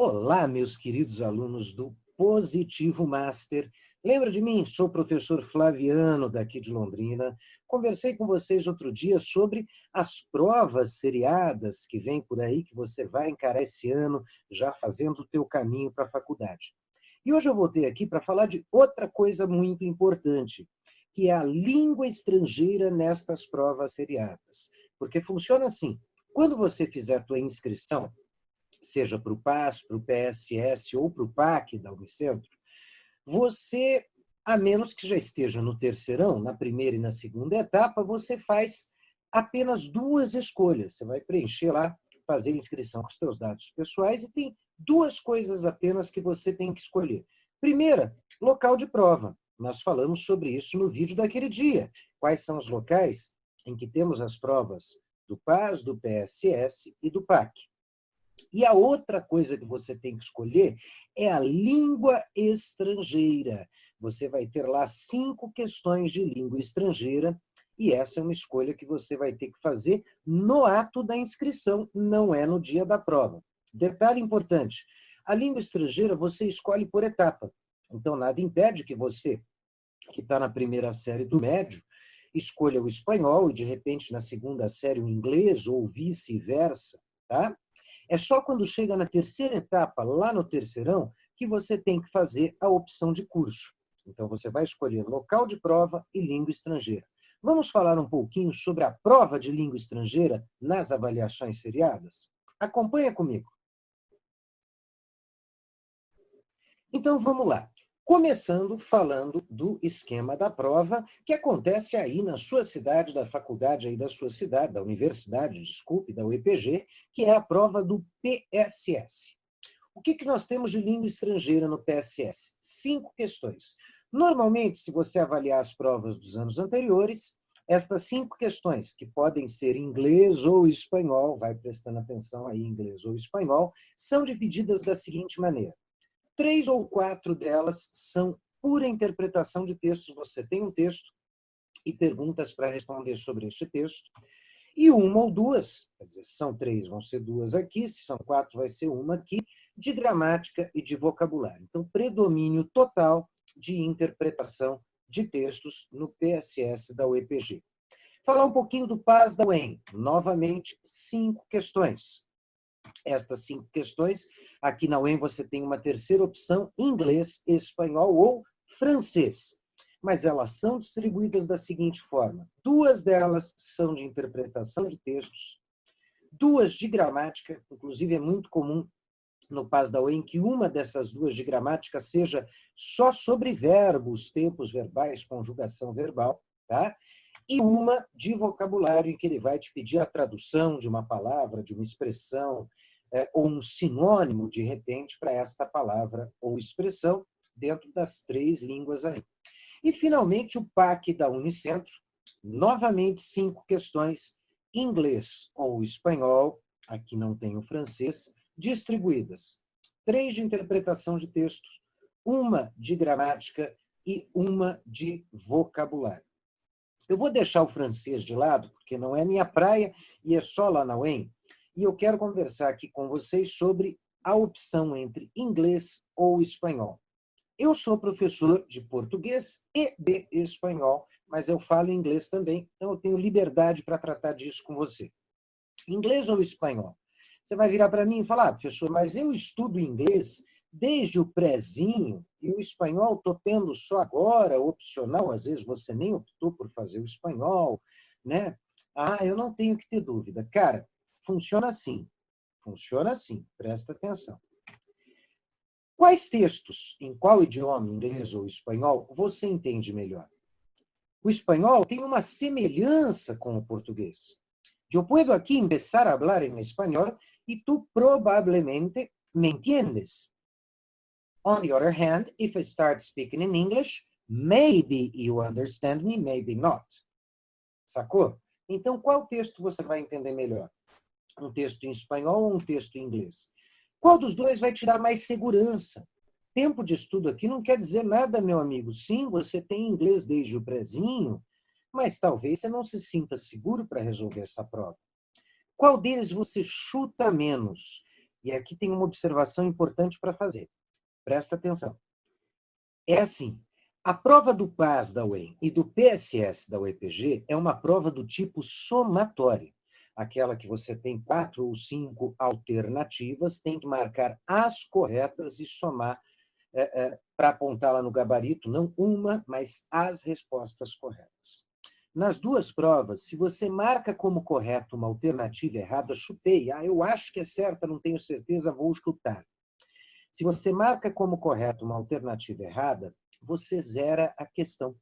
Olá, meus queridos alunos do Positivo Master. Lembra de mim? Sou o professor Flaviano, daqui de Londrina. Conversei com vocês outro dia sobre as provas seriadas que vêm por aí, que você vai encarar esse ano, já fazendo o teu caminho para a faculdade. E hoje eu voltei aqui para falar de outra coisa muito importante, que é a língua estrangeira nestas provas seriadas. Porque funciona assim, quando você fizer a tua inscrição, seja para o PAS, para o PSS ou para o PAC da Unicentro, você, a menos que já esteja no terceirão, na primeira e na segunda etapa, você faz apenas duas escolhas. Você vai preencher lá, fazer a inscrição com os seus dados pessoais e tem duas coisas apenas que você tem que escolher. Primeira, local de prova. Nós falamos sobre isso no vídeo daquele dia. Quais são os locais em que temos as provas do PAS, do PSS e do PAC. E a outra coisa que você tem que escolher é a língua estrangeira. Você vai ter lá 5 questões de língua estrangeira e essa é uma escolha que você vai ter que fazer no ato da inscrição, não é no dia da prova. Detalhe importante, a língua estrangeira você escolhe por etapa. Então, nada impede que você, que está na primeira série do médio, escolha o espanhol e, de repente, na segunda série o inglês ou vice-versa, tá? É só quando chega na terceira etapa, lá no terceirão, que você tem que fazer a opção de curso. Então, você vai escolher local de prova e língua estrangeira. Vamos falar um pouquinho sobre a prova de língua estrangeira nas avaliações seriadas? Acompanha comigo. Então, vamos lá. Começando falando do esquema da prova, que acontece aí na sua cidade, da faculdade aí da sua cidade, da universidade, desculpe, da UEPG, que é a prova do PSS. O que nós temos de língua estrangeira no PSS? 5 questões. Normalmente, se você avaliar as provas dos anos anteriores, estas 5 questões, que podem ser inglês ou espanhol, vai prestando atenção aí, inglês ou espanhol, são divididas da seguinte maneira. 3 ou 4 delas são pura interpretação de textos. Você tem um texto e perguntas para responder sobre este texto. E uma ou duas, quer dizer, se são 3, vão ser 2 aqui, se são 4, vai ser uma aqui, de gramática e de vocabulário. Então, predomínio total de interpretação de textos no PSS da UEPG. Falar um pouquinho do PAS da UEM. Novamente, 5 questões. Estas 5 questões, aqui na UEM você tem uma terceira opção, inglês, espanhol ou francês. Mas elas são distribuídas da seguinte forma. 2 delas são de interpretação de textos, 2 de gramática, inclusive é muito comum no PAS da UEM que uma dessas 2 de gramática seja só sobre verbos, tempos verbais, conjugação verbal, tá? E uma de vocabulário, em que ele vai te pedir a tradução de uma palavra, de uma expressão, ou um sinônimo, de repente, para esta palavra ou expressão, dentro das 3 línguas aí. E, finalmente, o PAC da Unicentro, novamente 5 questões, inglês ou espanhol, aqui não tem o francês, distribuídas. 3 de interpretação de textos, uma de gramática e uma de vocabulário. Eu vou deixar o francês de lado, porque não é minha praia e é só lá na UEM. E eu quero conversar aqui com vocês sobre a opção entre inglês ou espanhol. Eu sou professor de português e de espanhol, mas eu falo inglês também, então eu tenho liberdade para tratar disso com você. Inglês ou espanhol? Você vai virar para mim e falar, professor, mas eu estudo inglês desde o prézinho e o espanhol estou tendo só agora, opcional, às vezes você nem optou por fazer o espanhol, né? Ah, eu não tenho que ter dúvida. Cara, funciona assim, presta atenção. Quais textos, em qual idioma, inglês ou espanhol, você entende melhor? O espanhol tem uma semelhança com o português. Eu puedo aqui empezar a hablar en español y tú probablemente me entiendes. On the other hand, if I start speaking in English, maybe you understand me, maybe not. Sacou? Então, qual texto você vai entender melhor? Um texto em espanhol ou um texto em inglês? Qual dos dois vai te dar mais segurança? Tempo de estudo aqui não quer dizer nada, meu amigo. Sim, você tem inglês desde o prézinho, mas talvez você não se sinta seguro para resolver essa prova. Qual deles você chuta menos? E aqui tem uma observação importante para fazer. Presta atenção. É assim, a prova do PAS da UEM e do PSS da UEPG é uma prova do tipo somatório. Aquela que você tem 4 ou 5 alternativas, tem que marcar as corretas e somar para apontar lá no gabarito, não uma, mas as respostas corretas. Nas duas provas, se você marca como correto uma alternativa errada, chutei. Eu acho que é certa, não tenho certeza, vou chutar. Se você marca como correto uma alternativa errada, você zera a questão.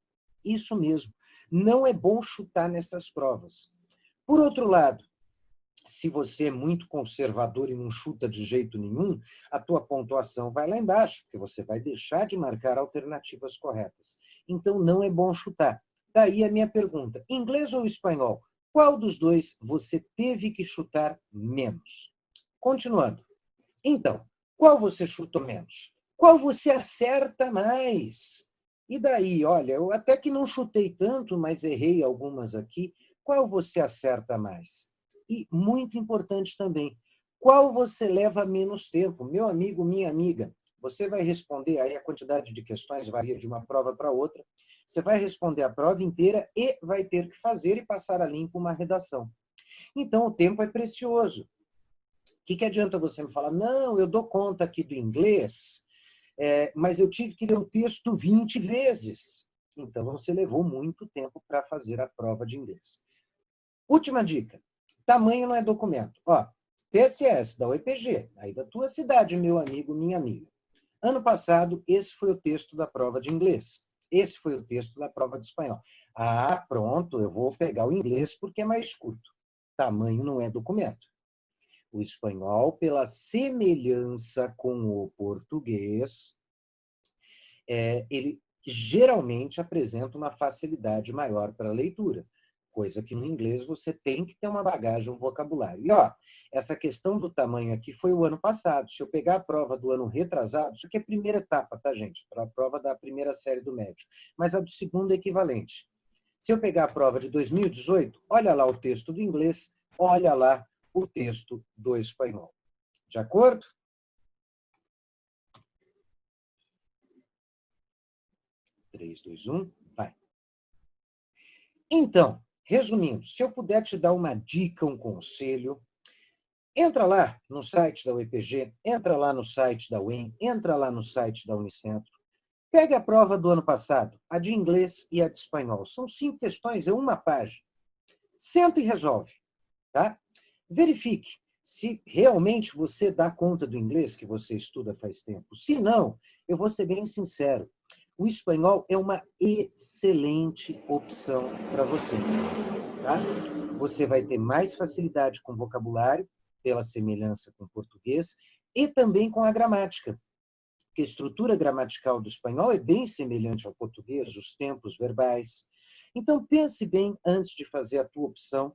Isso mesmo. Não é bom chutar nessas provas. Por outro lado, se você é muito conservador e não chuta de jeito nenhum, a tua pontuação vai lá embaixo, porque você vai deixar de marcar alternativas corretas. Então, não é bom chutar. Daí a minha pergunta, inglês ou espanhol? Qual dos dois você teve que chutar menos? Continuando. Então, qual você chutou menos? Qual você acerta mais? E daí, olha, eu até que não chutei tanto, mas errei algumas aqui. Qual você acerta mais? E, muito importante também, qual você leva menos tempo? Meu amigo, minha amiga, você vai responder, aí a quantidade de questões varia de uma prova para outra, você vai responder a prova inteira e vai ter que fazer e passar a limpo uma redação. Então, o tempo é precioso. O que adianta você me falar, não, eu dou conta aqui do inglês, mas eu tive que ler o texto 20 vezes. Então, você levou muito tempo para fazer a prova de inglês. Última dica. Tamanho não é documento. PSS, da UEPG, aí da tua cidade, meu amigo, minha amiga. Ano passado, esse foi o texto da prova de inglês. Esse foi o texto da prova de espanhol. Pronto, eu vou pegar o inglês porque é mais curto. Tamanho não é documento. O espanhol, pela semelhança com o português, ele geralmente apresenta uma facilidade maior para a leitura, coisa que no inglês você tem que ter uma bagagem, um vocabulário. E, essa questão do tamanho aqui foi o ano passado. Se eu pegar a prova do ano retrasado, isso aqui é a primeira etapa, tá, gente? Para a prova da primeira série do médio. Mas a do segundo é equivalente. Se eu pegar a prova de 2018, olha lá o texto do inglês, olha lá o texto do espanhol. De acordo? Três, dois, um, vai. Então, resumindo, se eu puder te dar uma dica, um conselho, entra lá no site da UEPG, entra lá no site da UEM, entra lá no site da Unicentro, pegue a prova do ano passado, a de inglês e a de espanhol. São 5 questões, é uma página. Senta e resolve, tá? Verifique se realmente você dá conta do inglês que você estuda faz tempo. Se não, eu vou ser bem sincero, o espanhol é uma excelente opção para você. Tá? Você vai ter mais facilidade com vocabulário, pela semelhança com o português, e também com a gramática. Porque a estrutura gramatical do espanhol é bem semelhante ao português, os tempos verbais. Então, pense bem antes de fazer a tua opção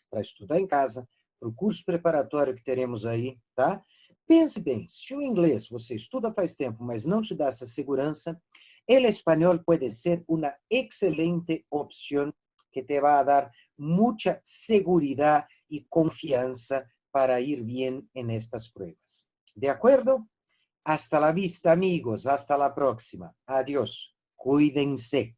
para estudar em casa, para o curso preparatório que teremos aí, tá? Pense bem, se o inglês você estuda faz tempo, mas não te dá essa segurança, el español puede ser una excelente opción que te va a dar mucha seguridad y confianza para ir bien en estas pruebas. ¿De acuerdo? Hasta la vista, amigos. Hasta la próxima. Adiós. Cuídense.